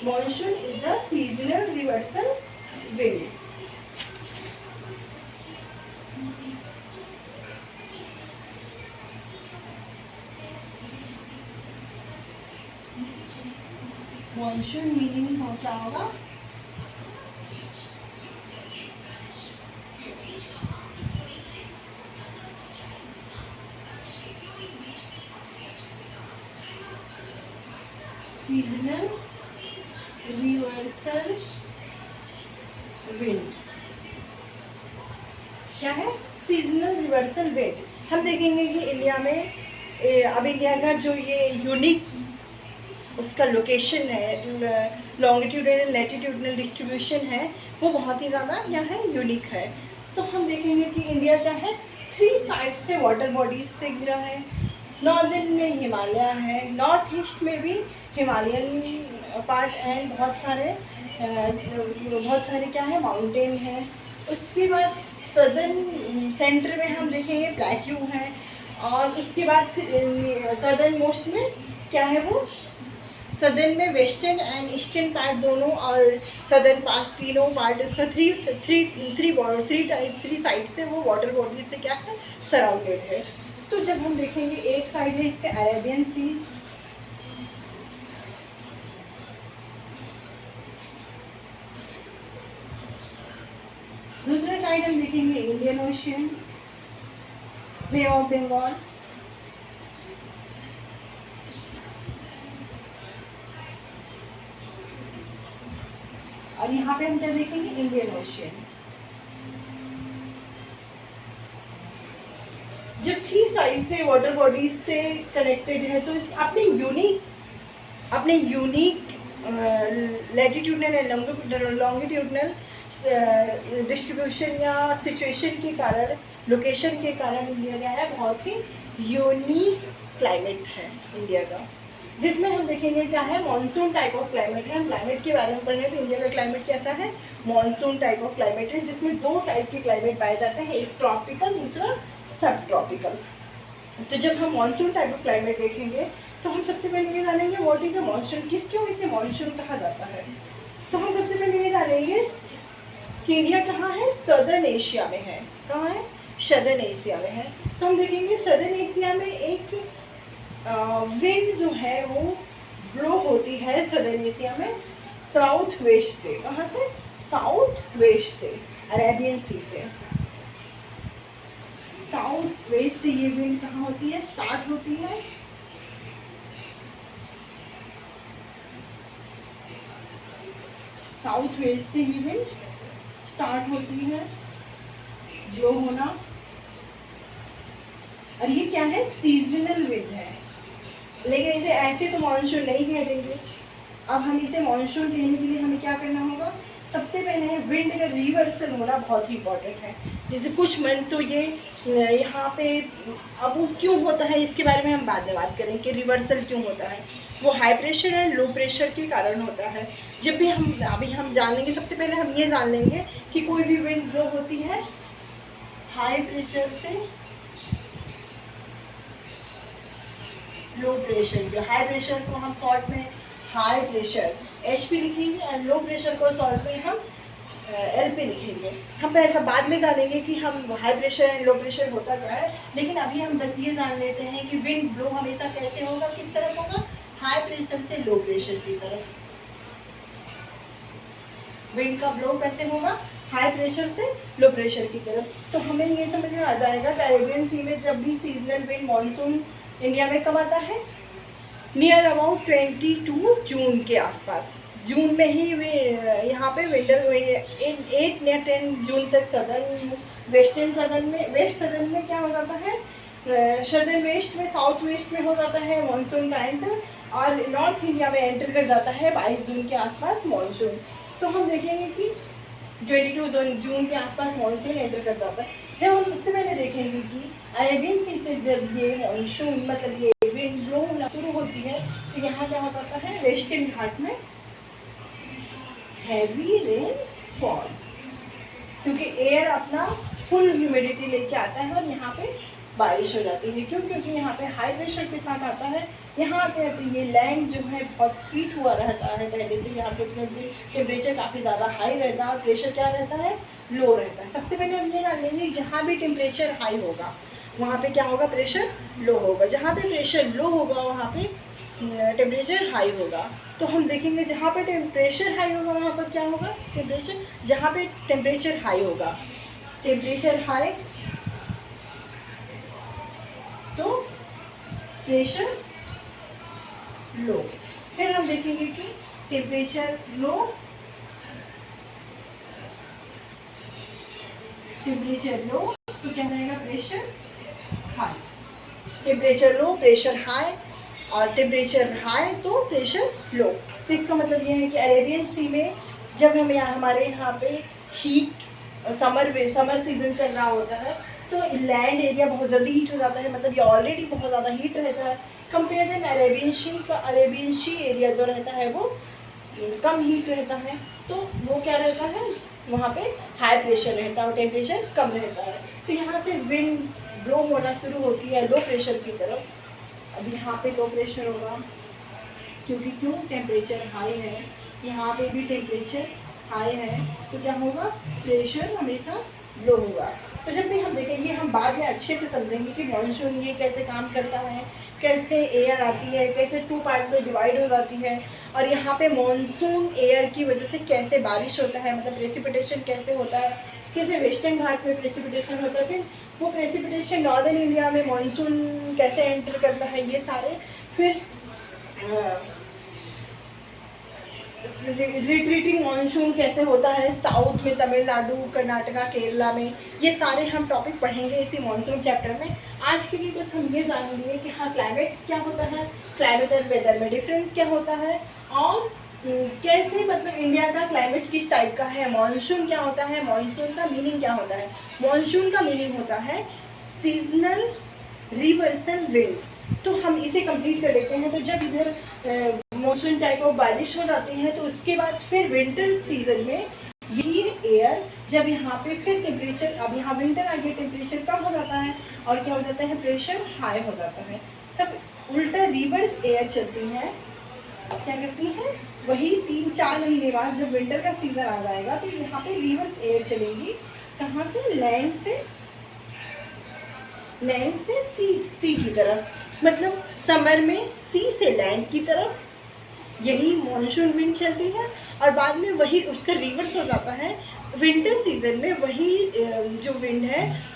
Monsoon is a seasonal reversal wind. Monsoon meaning हो क्या होगा? Seasonal reversal wind. क्या है? Seasonal reversal wind. हम देखेंगे कि इंडिया में अब इंडिया का जो ये यूनिक उसका लोकेशन है, लॉन्गिट्यूडनल लैटिट्यूडनल डिस्ट्रीब्यूशन है, वो बहुत ही ज़्यादा क्या है, यूनिक है। तो हम देखेंगे कि इंडिया क्या है, 3 साइड से वाटर बॉडीज से घिरा है। नॉर्दर्न में हिमालय है, नॉर्थ ईस्ट में भी हिमालयन पार्ट एंड बहुत सारे क्या है, माउंटेन है। उसके बाद सदर्न सेंटर में हम देखेंगे प्लेट्यू है, और उसके बाद सदर्न मोस्ट में क्या है, वो सदर्न में वेस्टर्न एंड ईस्टर्न पार्ट दोनों, और सदर्न पार्ट तीनों पार्ट इसका थ्री साइड से वो वाटर बॉडी से क्या है, सराउंडेड है। तो जब हम देखेंगे एक साइड है इसका अरेबियन सी, दूसरे साइड हम देखेंगे Indian Ocean, bay of Bengal, और यहाँ पे हम क्या देखेंगे, इंडियन ओशियन। जब 3 साइड से वाटर बॉडीज से कनेक्टेड है तो इस अपने unique latitudinal and longitudinal distribution या सिचुएशन के कारण, लोकेशन के कारण इंडिया क्या है, बहुत ही यूनिक क्लाइमेट है इंडिया का, जिसमें हम देखेंगे क्या है, मॉनसून टाइप ऑफ क्लाइमेट है। हम क्लाइमेट के बारे में पढ़ रहे हैं तो इंडिया का क्लाइमेट कैसा है, मॉनसून टाइप ऑफ क्लाइमेट है, जिसमें 2 टाइप के क्लाइमेट पाए जाते हैं, एक ट्रॉपिकल, दूसरा सब ट्रॉपिकल। तो जब हम मॉनसून टाइप ऑफ क्लाइमेट देखेंगे तो हम सबसे पहले ये जानेंगे व्हाट इज अ मॉनसून, क्यों इसे मॉनसून कहा जाता है। तो हम सबसे पहले ये जानेंगे कि इंडिया कहाँ है, सदर्न एशिया में है। कहाँ है, सदर्न एशिया में है। तो हम देखेंगे सदर्न एशिया में एक विंड जो है वो ब्लो होती है सदर्न एशिया में साउथ वेस्ट से। कहाँ से, साउथ वेस्ट से, अरेबियन सी से। साउथ वेस्ट से ये विंड कहाँ होती है, स्टार्ट होती है, साउथ वेस्ट से ये विंड स्टार्ट होती है ब्लो होना, और ये क्या है, सीजनल विंड है। लेकिन इसे ऐसे तो मॉनसून नहीं कह देंगे। अब हम इसे मॉनसून कहने के लिए हमें क्या करना होगा, सबसे पहले विंड का रिवर्सल होना बहुत ही इंपॉर्टेंट है। जैसे कुछ मंथ तो ये यहाँ पे, अब वो क्यों होता है इसके बारे में हम बाद में बात करेंगे कि रिवर्सल क्यों होता है। वो high pressure and low pressure के कारण होता है। जब भी अभी हम जान लेंगे, सबसे पहले हम ये जान लेंगे कि कोई भी विंड ब्लो होती है हाई प्रेशर से लो प्रेशर पे। हाई प्रेशर को हम शॉर्ट में हाई प्रेशर HP लिखेंगे, और लो प्रेशर को शॉर्ट में हम LP लिखेंगे। हम पहले सब बाद में जानेंगे कि हम high pressure and low pressure होता क्या है, लेकिन अभी हम बस ये जान लेते हैं कि विंड ब्लो हमेशा कैसे होगा, किस तरफ होगा, हाई प्रेशर से लो प्रेशर की तरफ। विंड का ब्लो कैसे होगा, हाई प्रेशर से लो प्रेशर की तरफ। तो हमें ये समझ में आ जाएगा कि अरेबियन सी में जब भी सीजनल विंड मानसून इंडिया में कब आता है, नियर अबाउट 22 जून के आसपास। जून में ही वे यहाँ पे विंटर 8 या 10 जून तक सदर्न वेस्टर्न सदर्न में, वेस्ट सदर्न में क्या हो जाता है, सदर्न वेस्ट में, साउथ वेस्ट में हो जाता है मानसून का एंटर, और नॉर्थ इंडिया में एंटर कर जाता है 22 जून के आसपास मानसून। तो हम देखेंगे कि 22 जून के आसपास मानसून एंटर कर जाता है। जब हम सबसे पहले देखेंगे कि अरेबियन सी से जब ये मानसून मतलब ये विंड ब्लो होना शुरू होती है तो यहाँ क्या हो जाता है, वेस्टर्न घाट में हैवी रेन फॉल, क्योंकि एयर अपना फुल ह्यूमिडिटी लेके आता है और यहाँ पे बारिश हो जाती है। क्यों? क्योंकि यहाँ पे हाई प्रेशर के साथ आता है, यहाँ आते आते ये लैंड जो है बहुत हीट हुआ रहता है पहले से, यहाँ पे टेम्परेचर काफ़ी ज़्यादा हाई रहता है और प्रेशर क्या रहता है, लो रहता है। सबसे पहले हम ये जान लेंगे जहाँ भी टेम्परेचर हाई होगा वहाँ पे क्या होगा, प्रेशर लो होगा। जहाँ पे प्रेशर लो होगा वहाँ पे टेम्परेचर हाई होगा। तो हम देखेंगे जहाँ पे टेम्परेचर हाई होगा वहाँ पर क्या होगा, टेम्परेचर, जहाँ पे टेम्परेचर हाई होगा, टेम्परेचर हाई तो प्रेशर लो। फिर हम देखेंगे कि टेम्परेचर लो, टेम्परेचर लो तो क्या हो जाएगा, pressure high. Temperature low, pressure high, और टेम्परेचर हाई तो प्रेशर लो। तो इसका मतलब ये है कि अरेबियन सी में जब हम यहाँ हमारे यहाँ पे हीट समर सीजन चल रहा होता है तो लैंड एरिया बहुत जल्दी हीट हो जाता है, मतलब ये ऑलरेडी बहुत ज़्यादा हीट रहता है। कंपेयर देन अरेबियन सी एरिया जो रहता है वो कम हीट रहता है, तो वो क्या रहता है, वहाँ पे हाई प्रेशर रहता है और टेम्परेचर कम रहता है। तो यहाँ से विंड ब्लो होना शुरू होती है लो प्रेशर की तरफ। अब यहाँ पे लो प्रेशर होगा क्योंकि क्यों, टेम्परेचर हाई है, यहाँ पे भी टेम्परेचर हाई है, तो क्या होगा, प्रेशर हमेशा लो होगा। तो जब भी हम देखें, ये हम बाद में अच्छे से समझेंगे कि मॉनसून ये कैसे काम करता है, कैसे एयर आती है, कैसे 2 पार्ट में डिवाइड हो जाती है, और यहाँ पे मॉनसून एयर की वजह से कैसे बारिश होता है, मतलब प्रेसिपिटेशन कैसे होता है, कैसे वेस्टर्न घाट में प्रेसिपिटेशन होता है, फिर वो प्रेसिपिटेशन नॉर्दर्न इंडिया में मॉनसून कैसे एंटर करता है, ये सारे, फिर रिट्रीटिंग मानसून कैसे होता है साउथ में, तमिलनाडु, कर्नाटका, केरला में, ये सारे हम टॉपिक पढ़ेंगे इसी मानसून चैप्टर में। आज के लिए बस हम ये जान लिए कि हाँ क्लाइमेट क्या होता है, क्लाइमेट और वेदर में डिफरेंस क्या होता है, और कैसे मतलब इंडिया का क्लाइमेट किस टाइप का है, मानसून क्या होता है, मानसून का मीनिंग क्या होता है। मानसून का मीनिंग होता है सीजनल रिवर्सल विंड। तो हम इसे कंप्लीट कर लेते हैं। तो जब इधर मानसून टाइप ऑफ बारिश हो जाती है तो उसके बाद फिर विंटर सीजन में यही एयर जब यहाँ पे फिर टेम्परेचर, अब यहाँ विंटर आ गया, टेम्परेचर कम हो जाता है और क्या हो जाता है, प्रेशर हाई हो जाता है। तब उल्टा रिवर्स एयर चलती है, क्या करती हैं, वही 3-4 महीने बाद जब विंटर का सीजन आ जाएगा तो यहाँ पे रिवर्स एयर चलेंगी। कहाँ से, लैंड से सी की तरफ, मतलब समर में सी से लैंड की तरफ यही मॉनसून विंड चलती है, और बाद में वही उसका रिवर्स हो जाता है। विंटर सीजन में वही जो विंड है